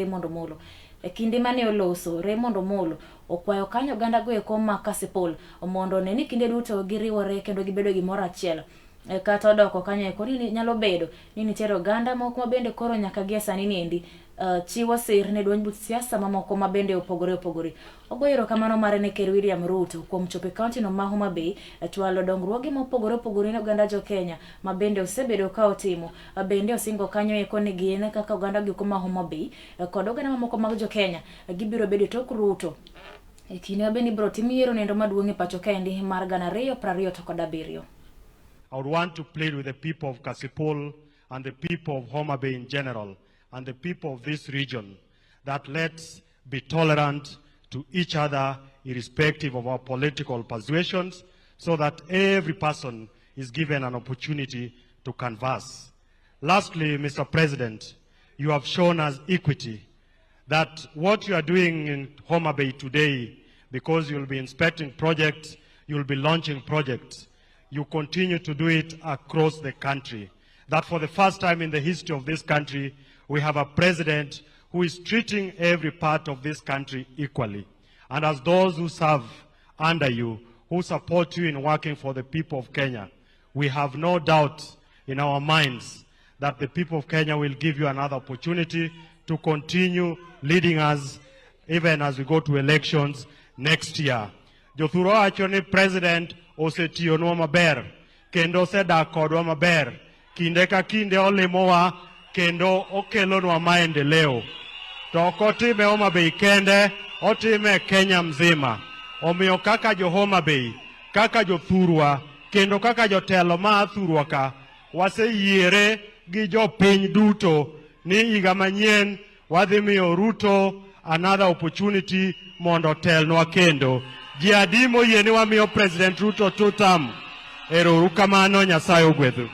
Raymond Omolo. E kinde mane oloso, Raymond Omolo okwayo kanyo oganda go eko ma Kasipul mondo ne ni kinde duto giriwore kendo gibedo gimoro achiel. Kata odoko kanyo eko ni nyalo bedo ni nitiere oganda moko ma bende koro nyaka gie sani niendi chiwo sir ne duond buch siasa mamoko ma bende opogore. Ogoyo erokamano mare ne Ker William Ruto kuom chopo e kaunti no ma Homa Bay chwalo dongruoge mopogore ne oganda jo Kenya ma bende osebedo ka otimo. Bende osingo kanyo eko ni gin kaka oganda gi kuma Homa Bay kod oganda mamoko mag jo Kenya gibiro bedo tok Ruto. E kinde bende biro tim yiero nendo maduong' e pacho kaendi mar 2027. I would want to plead with the people of Kasipul and the people of Homa Bay in general and the people of this region that let's be tolerant to each other irrespective of our political persuasions so that every person is given an opportunity to converse. Lastly, Mr. President, you have shown us equity, that what you are doing in Homa Bay today, because you'll be inspecting projects, you'll be launching projects, you continue to do it across the country. That for the first time in the history of this country, we have a president who is treating every part of this country equally. And as those who serve under you, who support you in working for the people of Kenya, we have no doubt in our minds that the people of Kenya will give you another opportunity to continue leading us even as we go to elections next year. Jothuro achoni president osetiyonwa maber kendo osedak kodwa maber kinde ka kinde olimowa kendo okelonwa maendeleo to ok otime Homa Bay kende, otime Kenya mzima. Omiyo kaka jo Homa Bay, kaka jothurwa kendo kaka jotelo ma thurwa ka waseyiere gi jopiny duto ni higa manyien wadhi miyo Ruto another opportunity mondo telnwa kendo. Ji adi moyie ni wamiyo President Ruto 2 term. Erouru kamano, Nyasaye ogwedhu.